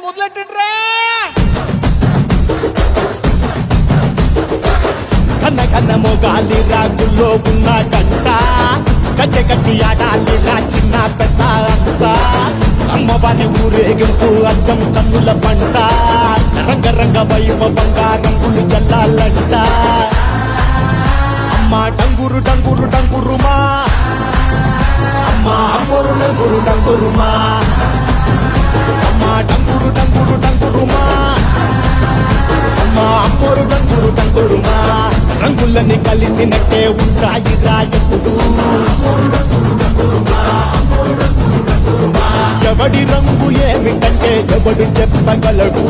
మొదలెట్టండ్రా. కన్న కన్న మొగాలి రాగుల్లో ఉన్న గంట కచ్చగట్టి ఆడాలిరా చిన్న పెద్ద అంతా అమ్మవారి ఊరేగింపు అచ్చం కన్నుల పంట రంగరంగ వైభవంగా రంగులు జల్లాలంట అమ్మ డంగురు డంగురు డంగురుమా అమ్మ అమ్మోరు డంగురు డంగురుమా అమ్మ డంగురు డంగురు డంగురుమా అమ్మ అమ్మోరు డంగురు డంగురుమా రంగులని కలిసినట్టే ఉంటాయి రాజపుడు ఎవడి రంగు ఏమిటంటే ఎవడు చెప్పగలడు